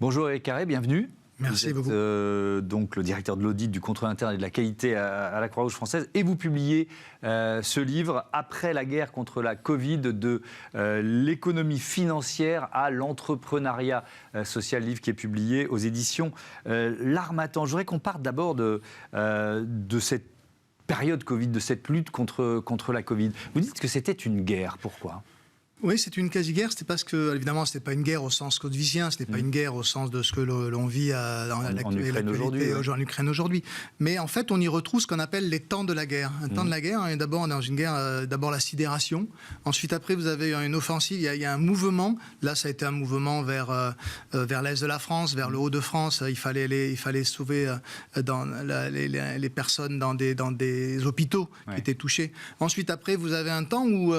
Bonjour Eric Carré, bienvenue. Merci beaucoup. Vous êtes donc le directeur de l'audit, du contrôle interne et de la qualité à la Croix-Rouge française, et vous publiez ce livre « Après la guerre contre la Covid, de l'économie financière à l'entrepreneuriat social », livre qui est publié aux éditions L'Harmattan. Je voudrais qu'on parte d'abord de cette période Covid, de cette lutte contre la Covid. Vous dites que c'était une guerre, pourquoi ? Oui, c'est une quasi-guerre. C'était parce que, évidemment, ce n'était pas une guerre au sens codivicien, ce n'est pas une guerre au sens de ce que l'on vit en Ukraine aujourd'hui. Mais en fait, on y retrouve ce qu'on appelle les temps de la guerre. Un temps de la guerre, d'abord dans une guerre, d'abord la sidération. Ensuite, après, vous avez une offensive. Il y a un mouvement. Là, ça a été un mouvement vers l'est de la France, vers le Haut-de-France. Il fallait sauver les personnes dans des hôpitaux qui étaient touchés. Ensuite, après, vous avez un temps où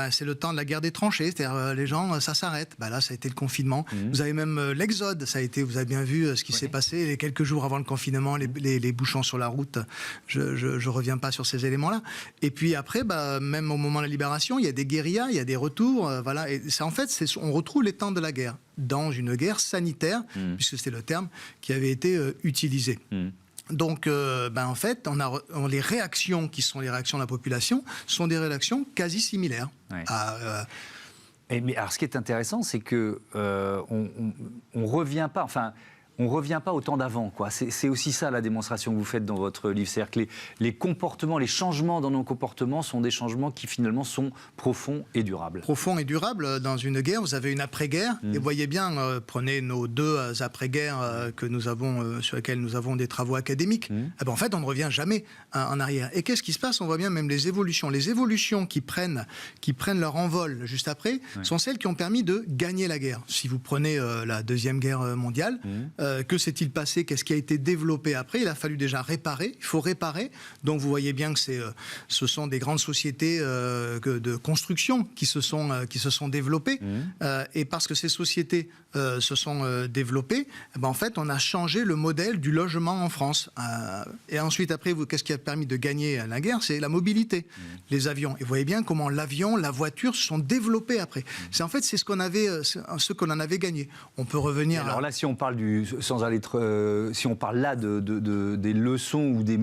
c'est le temps de la guerre des tranchées, c'est-à-dire les gens, ça s'arrête. Là, ça a été le confinement. Vous avez même l'exode, vous avez bien vu ce qui s'est passé les quelques jours avant le confinement, les bouchons sur la route. Je reviens pas sur ces éléments-là. Et puis après, même au moment de la libération, il y a des guérillas, il y a des retours, voilà. Et ça, en fait, on retrouve les temps de la guerre dans une guerre sanitaire, puisque c'est le terme qui avait été utilisé. Donc, en fait, les réactions qui sont les réactions de la population sont des réactions quasi similaires. Mais alors, ce qui est intéressant, c'est que on revient pas. Enfin, on ne revient pas au temps d'avant, quoi. C'est aussi ça la démonstration que vous faites dans votre livre. C'est-à-dire que les comportements, les changements dans nos comportements sont des changements qui finalement sont profonds et durables. Profonds et durables. Dans une guerre, vous avez une après-guerre. Et vous voyez bien, prenez nos deux après-guerres sur lesquelles nous avons des travaux académiques. En fait, on ne revient jamais en arrière. Et qu'est-ce qui se passe ? On voit bien même les évolutions. Les évolutions qui prennent leur envol juste après sont celles qui ont permis de gagner la guerre. Si vous prenez la Deuxième Guerre mondiale, que s'est-il passé ? Qu'est-ce qui a été développé après ? Il a fallu déjà réparer. Il faut réparer. Donc vous voyez bien que ce sont des grandes sociétés de construction qui se sont développées. Et parce que ces sociétés se sont développées, en fait, on a changé le modèle du logement en France. Et ensuite, après, qu'est-ce qui a permis de gagner la guerre ? C'est la mobilité, les avions. Et vous voyez bien comment l'avion, la voiture se sont développés après. C'est ce qu'on en avait gagné. On peut revenir. Alors là, si on parle si on parle là des leçons ou des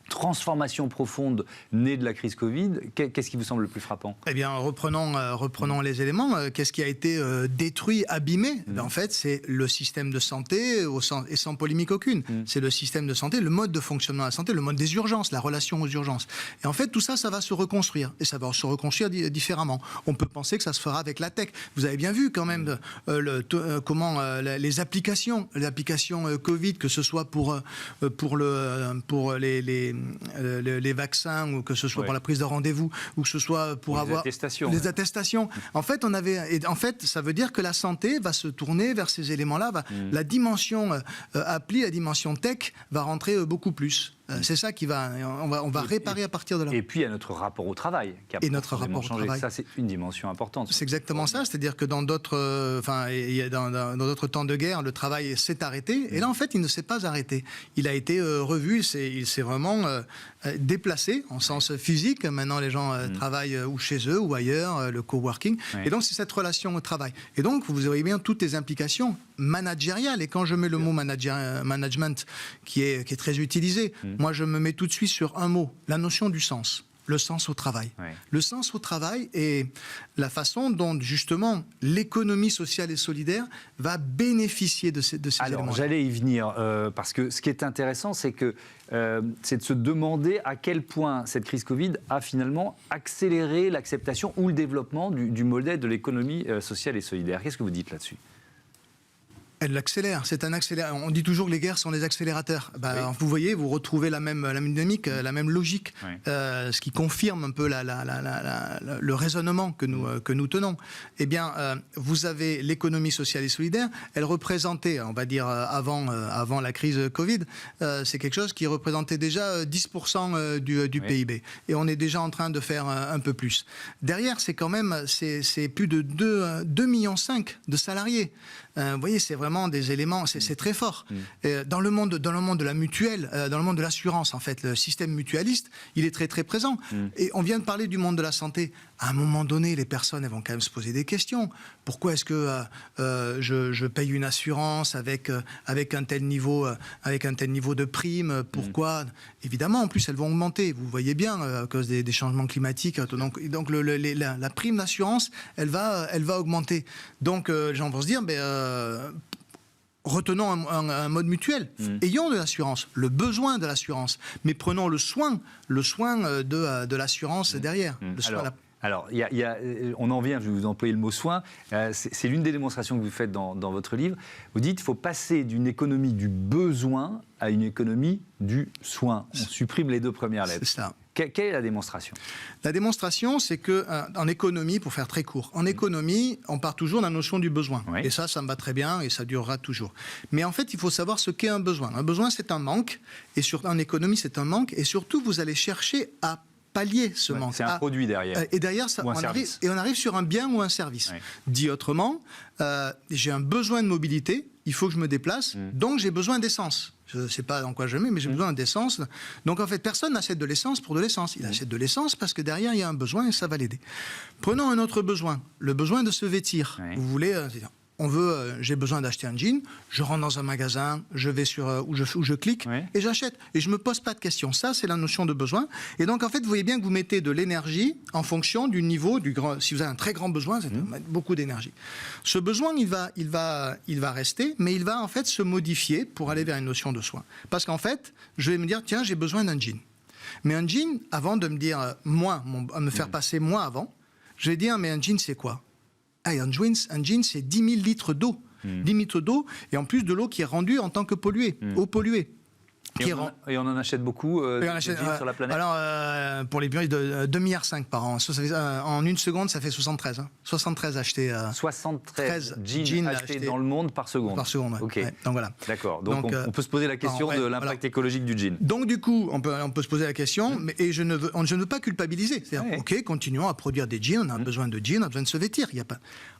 transformation profonde née de la crise Covid, qu'est-ce qui vous semble le plus frappant ? Eh bien, reprenons les éléments. Qu'est-ce qui a été détruit, abîmé ? En fait, c'est le système de santé, et sans polémique aucune. C'est le système de santé, le mode de fonctionnement de la santé, le mode des urgences, la relation aux urgences. Et en fait, tout ça, ça va se reconstruire. Et ça va se reconstruire différemment. On peut penser que ça se fera avec la tech. Vous avez bien vu quand même comment les applications Covid, que ce soit pour les vaccins, ou que ce soit pour la prise de rendez-vous, ou que ce soit pour avoir les attestations. En fait, ça veut dire que la santé va se tourner vers ces éléments-là. La dimension appli, la dimension tech va rentrer beaucoup plus. C'est ça qui va. On va réparer à partir de là. Et puis, il y a notre rapport au travail qui a profondément changé. Ça, c'est une dimension importante. C'est exactement ça. C'est-à-dire que dans d'autres temps de guerre, le travail s'est arrêté. Et là, en fait, il ne s'est pas arrêté. Il a été revu. Il s'est vraiment déplacé en sens physique. Maintenant, les gens travaillent ou chez eux ou ailleurs, le coworking. Et donc, c'est cette relation au travail. Et donc, vous voyez bien toutes les implications managériales. Et quand je mets le mot management, qui est très utilisé, moi, je me mets tout de suite sur un mot, la notion du sens. Le sens au travail. Le sens au travail et la façon dont, justement, l'économie sociale et solidaire va bénéficier de ces éléments. Alors, j'allais y venir, parce que ce qui est intéressant, c'est de se demander à quel point cette crise Covid a finalement accéléré l'acceptation ou le développement du modèle de l'économie sociale et solidaire. Qu'est-ce que vous dites là-dessus ? Elle l'accélère, c'est un accélérateur. On dit toujours que les guerres sont des accélérateurs. Vous voyez, vous retrouvez la même dynamique, la même logique, ce qui confirme un peu le raisonnement que nous tenons. Eh bien, vous avez l'économie sociale et solidaire. Elle représentait, on va dire, avant la crise Covid, c'est quelque chose qui représentait déjà 10% du PIB. Et on est déjà en train de faire un peu plus. Derrière, c'est quand même, c'est plus de 2,5 millions de salariés. Vous voyez, c'est vraiment vraiment des éléments, c'est très fort. Dans le monde de la mutuelle, dans le monde de l'assurance, en fait, le système mutualiste, il est très très présent. Et on vient de parler du monde de la santé. À un moment donné, les personnes, elles vont quand même se poser des questions. Pourquoi est-ce que je paye une assurance avec un tel niveau de prime? Pourquoi? Évidemment, en plus, elles vont augmenter. Vous voyez bien, à cause des changements climatiques. Donc la prime d'assurance, elle va augmenter. Donc, les gens vont se dire, retenons un mode mutuel. Ayons de l'assurance, le besoin de l'assurance, mais prenons le soin de l'assurance derrière. Alors, on en vient, je vais vous employer le mot soin, c'est l'une des démonstrations que vous faites dans votre livre. Vous dites qu'il faut passer d'une économie du besoin à une économie du soin. On supprime les 2 premières lettres. C'est ça. Quelle est la démonstration? La démonstration, c'est qu'en économie, pour faire très court, en économie, on part toujours de la notion du besoin. Oui. Et ça me va très bien et ça durera toujours. Mais en fait, il faut savoir ce qu'est un besoin. Un besoin, c'est un manque. Et en économie, c'est un manque. Et surtout, vous allez chercher à pallier ce manque. C'est un produit derrière. Et derrière, on arrive sur un bien ou un service. Oui. Dit autrement, j'ai un besoin de mobilité, il faut que je me déplace, donc j'ai besoin d'essence. Je ne sais pas dans quoi je mets, mais j'ai besoin d'essence. Donc en fait, personne n'achète de l'essence pour de l'essence. Il achète de l'essence parce que derrière, il y a un besoin et ça va l'aider. Prenons un autre besoin, le besoin de se vêtir. Oui. Vous voulez... j'ai besoin d'acheter un jean, je rentre dans un magasin, je vais où je clique et j'achète. Et je ne me pose pas de questions. Ça, c'est la notion de besoin. Et donc, en fait, vous voyez bien que vous mettez de l'énergie en fonction du niveau, si vous avez un très grand besoin, ça va mettre beaucoup d'énergie. Ce besoin, il va rester, mais il va en fait se modifier pour aller vers une notion de soin. Parce qu'en fait, je vais me dire, tiens, j'ai besoin d'un jean. Mais un jean, avant de me dire, me faire passer moi avant, je vais dire, mais un jean, c'est quoi? Un jean, c'est 10 000 litres d'eau. 10 000 litres d'eau, et en plus de l'eau qui est rendue en tant que eau polluée. Et on en achète beaucoup sur la planète. Alors, pour les bureaux, 2,5 milliards par an. En une seconde, ça fait 73. Hein. 73 achetés. 73 jeans achetés dans le monde par seconde. Par seconde, oui. Okay. Ouais, donc voilà. D'accord. Donc on peut se poser la question de l'impact écologique du jean. Donc du coup, on peut se poser la question, et je ne veux pas culpabiliser. C'est-à-dire, ok, continuons à produire des jeans, on a besoin de jeans, on a besoin de se vêtir.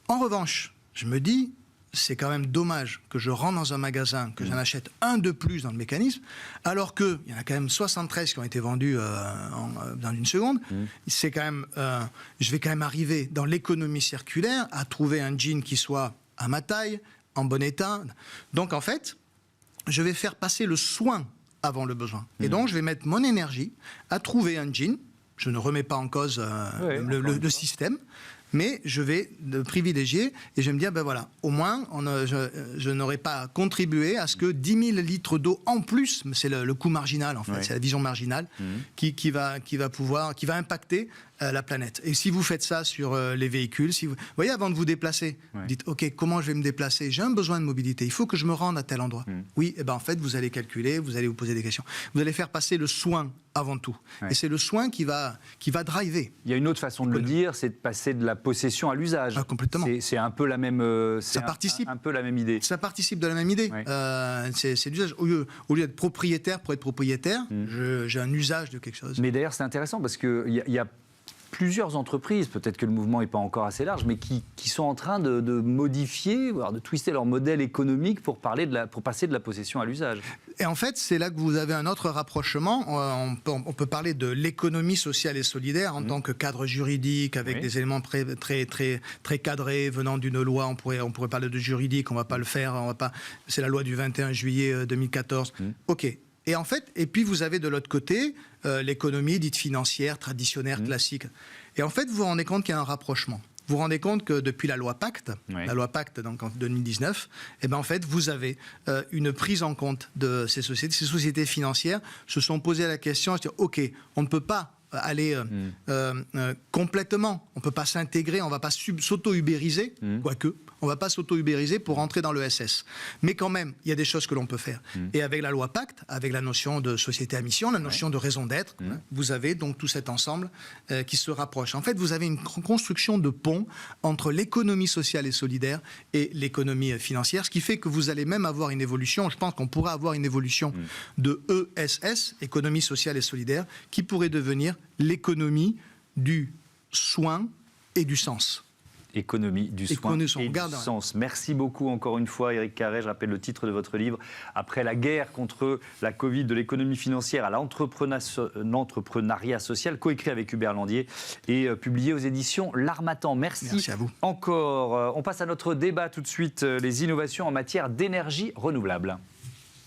En revanche, je me dis, c'est quand même dommage que je rentre dans un magasin, que j'en achète un de plus dans le mécanisme, alors qu'il y en a quand même 73 qui ont été vendus dans une seconde. C'est quand même, je vais quand même arriver dans l'économie circulaire à trouver un jean qui soit à ma taille, en bon état. Donc en fait, je vais faire passer le soin avant le besoin. Et donc je vais mettre mon énergie à trouver un jean. Je ne remets pas en cause le système. Mais je vais privilégier et je vais me dire, voilà, au moins, je n'aurai pas contribué à ce que 10 000 litres d'eau en plus, c'est le coût marginal en fait, c'est la vision marginale, qui va impacter la planète. Et si vous faites ça sur les véhicules, vous voyez, avant de vous déplacer, vous dites, ok, comment je vais me déplacer? J'ai un besoin de mobilité, il faut que je me rende à tel endroit. Oui, et en fait, vous allez calculer, vous allez vous poser des questions. Vous allez faire passer le soin avant tout. Et c'est le soin qui va driver. Il y a une autre façon de le dire, c'est de passer de la possession à l'usage. Complètement. C'est un peu la même. Un peu la même idée. Ça participe de la même idée. C'est l'usage. Au lieu d'être propriétaire pour être propriétaire, j'ai un usage de quelque chose. Mais d'ailleurs, c'est intéressant parce qu'il y a plusieurs entreprises, peut-être que le mouvement n'est pas encore assez large, mais qui sont en train de modifier, voire de twister leur modèle économique pour passer de la possession à l'usage. Et en fait, c'est là que vous avez un autre rapprochement. On peut parler de l'économie sociale et solidaire en tant que cadre juridique, avec des éléments très, très, très, très cadrés venant d'une loi. On pourrait parler de juridique, on ne va pas le faire. C'est la loi du 21 juillet 2014. OK. Et en fait, puis vous avez de l'autre côté l'économie dite financière, traditionnelle, classique. Et en fait, vous vous rendez compte qu'il y a un rapprochement. Vous vous rendez compte que depuis la loi Pacte, donc en 2019, en fait, vous avez une prise en compte de ces sociétés. Ces sociétés financières se sont posées la question, OK, on ne peut pas aller complètement, on ne peut pas s'intégrer, on ne va pas s'auto-ubériser, quoique, on ne va pas s'auto-ubériser pour entrer dans le SS. Mais quand même, il y a des choses que l'on peut faire. Et avec la loi Pacte, avec la notion de société à mission, la notion de raison d'être, vous avez donc tout cet ensemble qui se rapproche. En fait, vous avez une construction de pont entre l'économie sociale et solidaire et l'économie financière, ce qui fait que vous allez même avoir une évolution, je pense qu'on pourrait avoir une évolution de ESS, économie sociale et solidaire, qui pourrait devenir l'économie du soin et du sens. Économie du soin et du sens. Merci beaucoup encore une fois, Éric Carré. Je rappelle le titre de votre livre, Après la guerre contre la Covid, de l'économie financière à l'entrepreneuriat social, coécrit avec Hubert Landier et publié aux éditions L'Harmattan. Merci à vous. Encore. On passe à notre débat tout de suite, les innovations en matière d'énergie renouvelable.